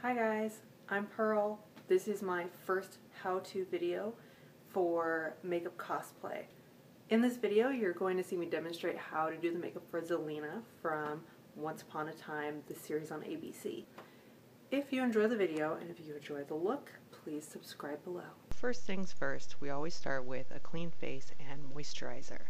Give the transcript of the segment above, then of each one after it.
Hi guys, I'm Pearl. This is my first how-to video for makeup cosplay. In this video you're going to see me demonstrate how to do the makeup for Zelena from Once Upon a Time, the series on ABC. If you enjoy the video and if you enjoy the look, please subscribe below. First things first, we always start with a clean face and moisturizer.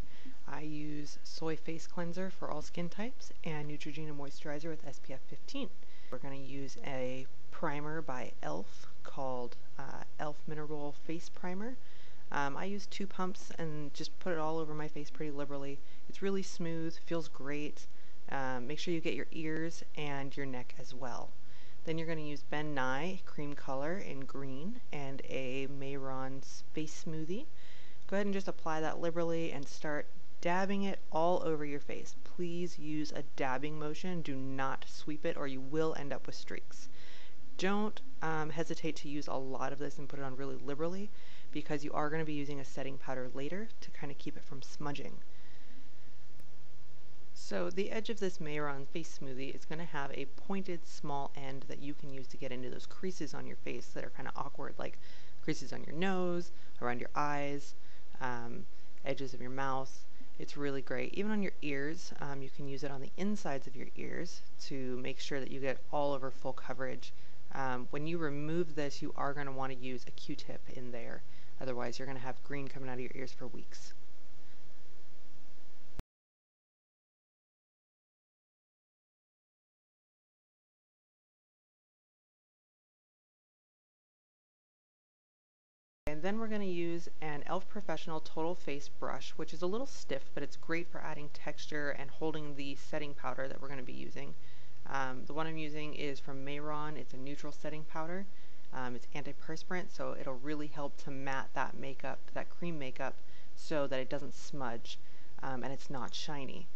I use Soy Face Cleanser for all skin types and Nuetrogena Moisturizer with SPF 15. We're going to use a primer by E.L.F. called E.L.F. Mineral Face Primer. I use 2 pumps and just put it all over my face pretty liberally. It's really smooth, feels great. Make sure you get your ears and your neck as well. Then you're going to use Ben Nye Cream Color in green and a Mehron Face Smoothie. Go ahead and just apply that liberally and start dabbing it all over your face. Please use a dabbing motion. Do not sweep it or you will end up with streaks. Don't hesitate to use a lot of this and put it on really liberally because you are going to be using a setting powder later to kind of keep it from smudging. So the edge of this Mehron Face Smoothie is going to have a pointed small end that you can use to get into those creases on your face that are kind of awkward, like creases on your nose, around your eyes, edges of your mouth. It's really great. Even on your ears, you can use it on the insides of your ears to make sure that you get all over full coverage. When you remove this, you are going to want to use a Q-tip in there. Otherwise, you're going to have green coming out of your ears for weeks. And then we're going to use an E.L.F. Professional Total Face Brush, which is a little stiff, but it's great for adding texture and holding the setting powder that we're going to be using. The one I'm using is from Mehron. It's a neutral setting powder. It's antiperspirant, so it'll really help to matte that makeup, that cream makeup, so that it doesn't smudge and it's not shiny.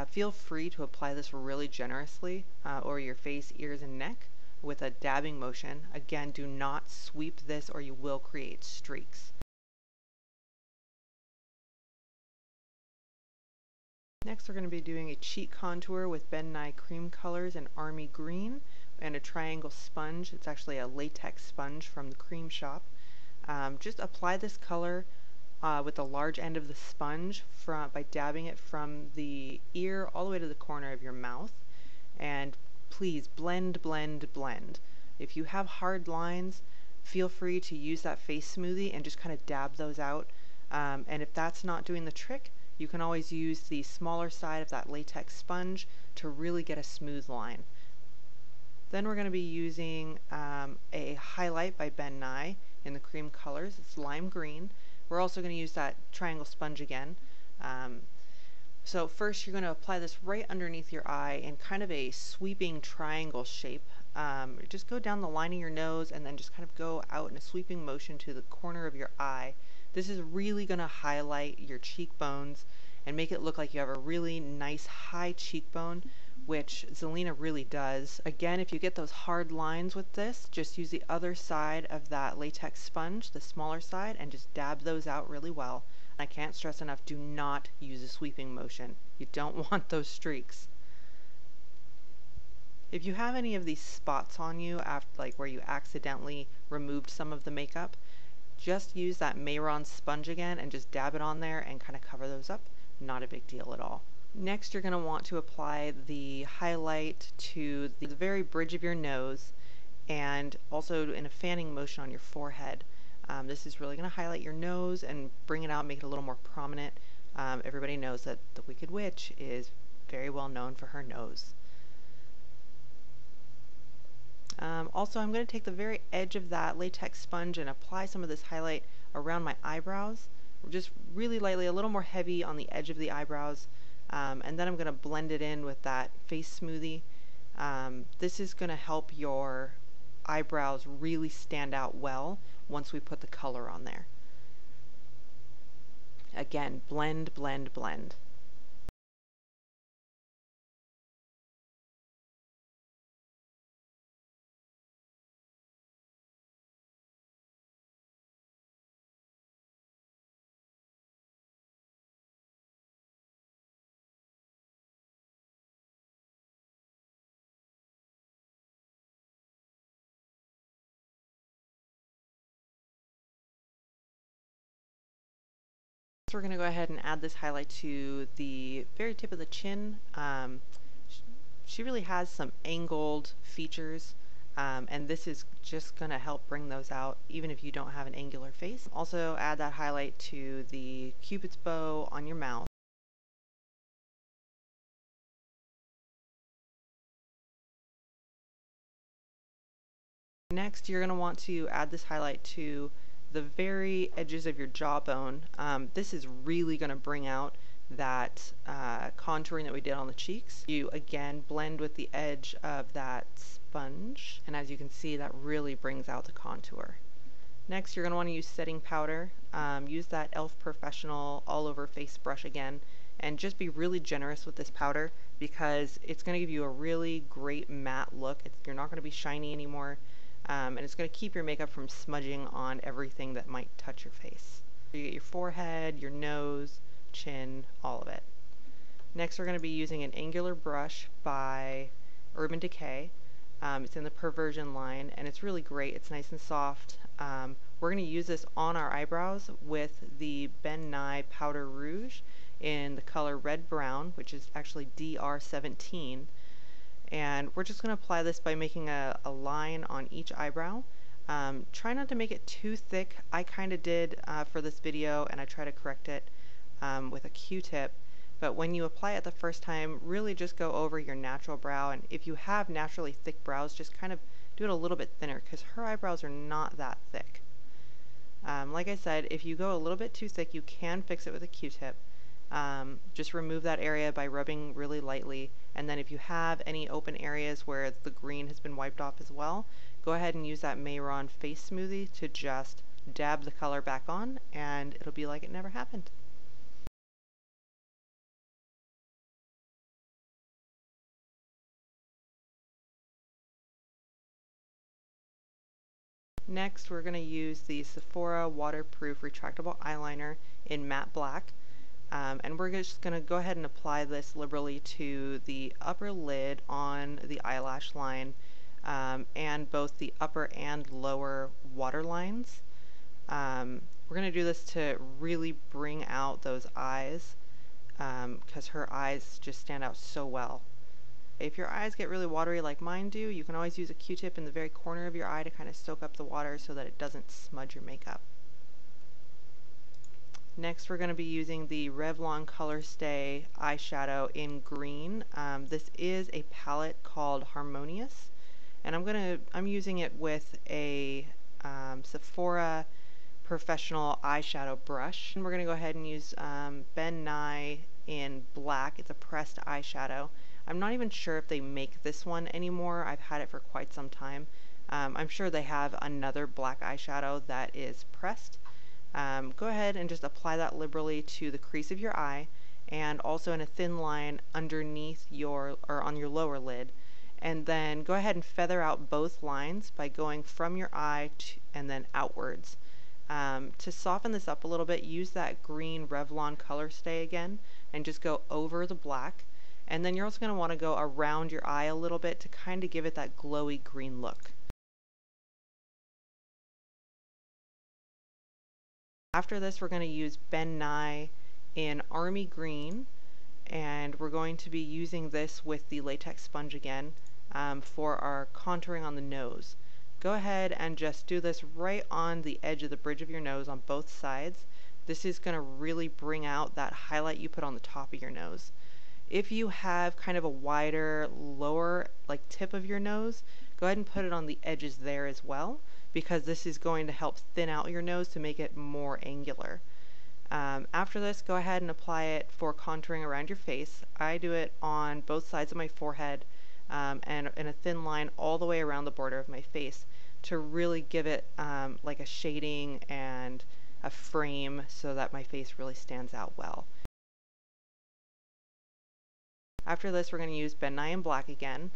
Feel free to apply this really generously over your face, ears, and neck with a dabbing motion. Again, do not sweep this or you will create streaks. Next, we're going to be doing a cheek contour with Ben Nye Cream Colors in Army Green and a triangle sponge. It's actually a latex sponge from the Creme shop. Just apply this color with the large end of the sponge by dabbing it from the ear all the way to the corner of your mouth. And please blend, blend, blend. If you have hard lines, feel free to use that face smoothie and just kind of dab those out. And if that's not doing the trick, you can always use the smaller side of that latex sponge to really get a smooth line. Then we're going to be using a highlight by Ben Nye in the Cream Colors. It's lime green. We're also going to use that triangle sponge again. So first you're going to apply this right underneath your eye in kind of a sweeping triangle shape. Just go down the line of your nose and then just kind of go out in a sweeping motion to the corner of your eye. This is really going to highlight your cheekbones and make it look like you have a really nice high cheekbone, which Zelena really does. Again, if you get those hard lines with this, just use the other side of that latex sponge, the smaller side, and just dab those out really well. I can't stress enough, do not use a sweeping motion. You don't want those streaks. If you have any of these spots on you, after, like where you accidentally removed some of the makeup, just use that Mehron sponge again and just dab it on there and kind of cover those up. Not a big deal at all. Next, you're going to want to apply the highlight to the very bridge of your nose and also in a fanning motion on your forehead. This is really going to highlight your nose and bring it out, make it a little more prominent. Everybody knows that the Wicked Witch is very well known for her nose. Also, I'm going to take the very edge of that latex sponge and apply some of this highlight around my eyebrows. Just really lightly, a little more heavy on the edge of the eyebrows. And then I'm going to blend it in with that face smoothie. This is going to help your eyebrows really stand out well once we put the color on there. Again, blend, blend, blend. So we're going to go ahead and add this highlight to the very tip of the chin. She really has some angled features, and this is just going to help bring those out even if you don't have an angular face. Also add that highlight to the Cupid's bow on your mouth. Next, you're going to want to add this highlight to the very edges of your jawbone. This is really going to bring out that contouring that we did on the cheeks. You again blend with the edge of that sponge, and as you can see, that really brings out the contour. Next, you're going to want to use setting powder. Use that E.L.F. Professional all over face brush again, and just be really generous with this powder because it's going to give you a really great matte look. You're not going to be shiny anymore. And it's going to keep your makeup from smudging on everything that might touch your face. You get your forehead, your nose, chin, all of it. Next, we're going to be using an angular brush by Urban Decay. It's in the Perversion line, and it's really great. It's nice and soft. We're going to use this on our eyebrows with the Ben Nye Powder Rouge in the color Red Brown, which is actually DR17. And we're just going to apply this by making a line on each eyebrow. Try not to make it too thick. I kind of did for this video, and I try to correct it with a Q-tip. But when you apply it the first time, really just go over your natural brow. And if you have naturally thick brows, just kind of do it a little bit thinner because her eyebrows are not that thick. Like I said, if you go a little bit too thick, you can fix it with a Q-tip. Just remove that area by rubbing really lightly, and then if you have any open areas where the green has been wiped off as well, go ahead and use that Mehron face smoothie to just dab the color back on, and it'll be like it never happened. Next, we're going to use the Sephora waterproof retractable eyeliner in matte black. And we're just going to go ahead and apply this liberally to the upper lid on the eyelash line and both the upper and lower waterlines. We're going to do this to really bring out those eyes because her eyes just stand out so well. If your eyes get really watery like mine do, you can always use a Q-tip in the very corner of your eye to kind of soak up the water so that it doesn't smudge your makeup. Next, we're going to be using the Revlon Colorstay eyeshadow in green. This is a palette called Harmonious, and I'm using it with a Sephora professional eyeshadow brush. And we're going to go ahead and use Ben Nye in black. It's a pressed eyeshadow. I'm not even sure if they make this one anymore. I've had it for quite some time. I'm sure they have another black eyeshadow that is pressed. Go ahead and just apply that liberally to the crease of your eye and also in a thin line underneath or on your lower lid. And then go ahead and feather out both lines by going from your eye and then outwards. To soften this up a little bit, use that green Revlon Colorstay again and just go over the black. And then you're also going to want to go around your eye a little bit to kind of give it that glowy green look. After this, we're going to use Ben Nye in Army Green, and we're going to be using this with the latex sponge again for our contouring on the nose. Go ahead and just do this right on the edge of the bridge of your nose on both sides. This is going to really bring out that highlight you put on the top of your nose. If you have kind of a wider, lower tip of your nose, go ahead and put it on the edges there as well, because this is going to help thin out your nose to make it more angular. After this, go ahead and apply it for contouring around your face. I do it on both sides of my forehead and in a thin line all the way around the border of my face to really give it like a shading and a frame so that my face really stands out well. After this, we're going to use Ben Nye in black again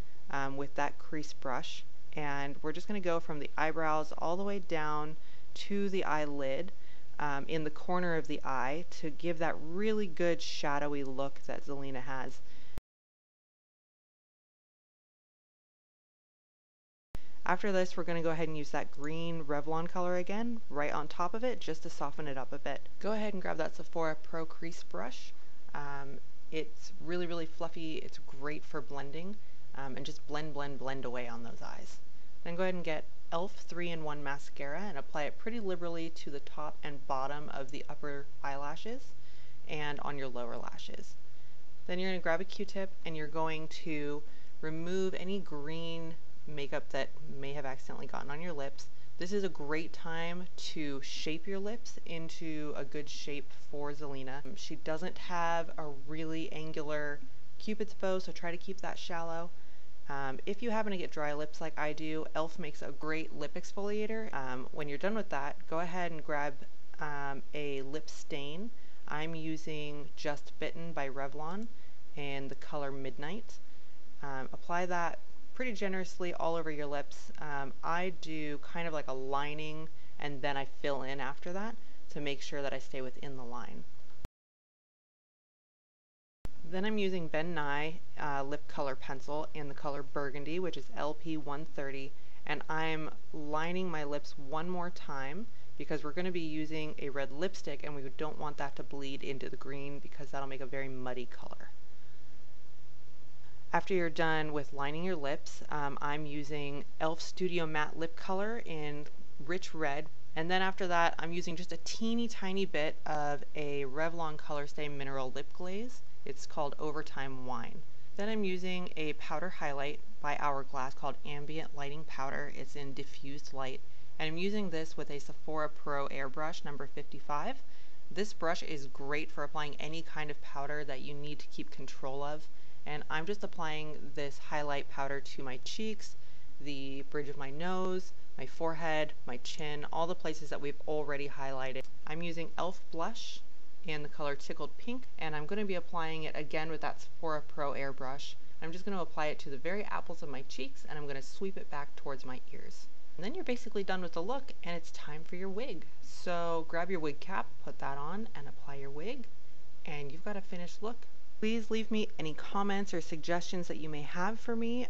with that crease brush. And we're just going to go from the eyebrows all the way down to the eyelid in the corner of the eye to give that really good shadowy look that Zelena has. After this, we're going to go ahead and use that green Revlon color again, right on top of it, just to soften it up a bit. Go ahead and grab that Sephora Pro Crease Brush. It's really, really fluffy. It's great for blending, and just blend away on those eyes. Then go ahead and get E.L.F. 3-in-1 Mascara and apply it pretty liberally to the top and bottom of the upper eyelashes and on your lower lashes. Then you're going to grab a Q-tip and you're going to remove any green makeup that may have accidentally gotten on your lips. This is a great time to shape your lips into a good shape for Zelena. She doesn't have a really angular Cupid's bow, so try to keep that shallow. If you happen to get dry lips like I do, E.L.F. makes a great lip exfoliator. When you're done with that, go ahead and grab a Lipstain. I'm using Just Bitten by Revlon in the color Midnight. Apply that pretty generously all over your lips. I do kind of like a lining and then I fill in after that to make sure that I stay within the line. Then I'm using Ben Nye lip color pencil in the color Burgundy, which is LP 130, and I'm lining my lips one more time because we're going to be using a red lipstick and we don't want that to bleed into the green because that'll make a very muddy color. After you're done with lining your lips, I'm using E.L.F. Studio Matte Lip Color in Rich Red. And then after that, I'm using just a teeny tiny bit of a Revlon Colorstay Mineral Lip Glaze. It's called Overtime Wine. Then I'm using a powder highlight by Hourglass called Ambient Lighting Powder. It's in Diffused Light. And I'm using this with a Sephora Pro Airbrush number 55. This brush is great for applying any kind of powder that you need to keep control of. And I'm just applying this highlight powder to my cheeks, the bridge of my nose, my forehead, my chin, all the places that we've already highlighted. I'm using E.L.F. blush in the color Tickled Pink, and I'm going to be applying it again with that Sephora Pro Airbrush. I'm just going to apply it to the very apples of my cheeks, and I'm going to sweep it back towards my ears. And then you're basically done with the look, and it's time for your wig. So grab your wig cap, put that on, and apply your wig, and you've got a finished look. Please leave me any comments or suggestions that you may have for me.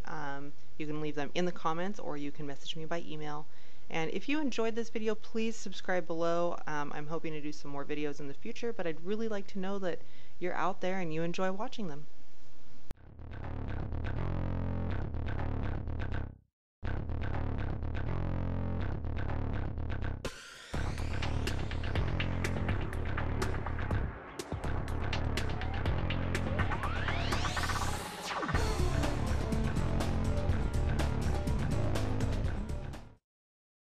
You can leave them in the comments or you can message me by email. And if you enjoyed this video, please subscribe below. I'm hoping to do some more videos in the future, but I'd really like to know that you're out there and you enjoy watching them.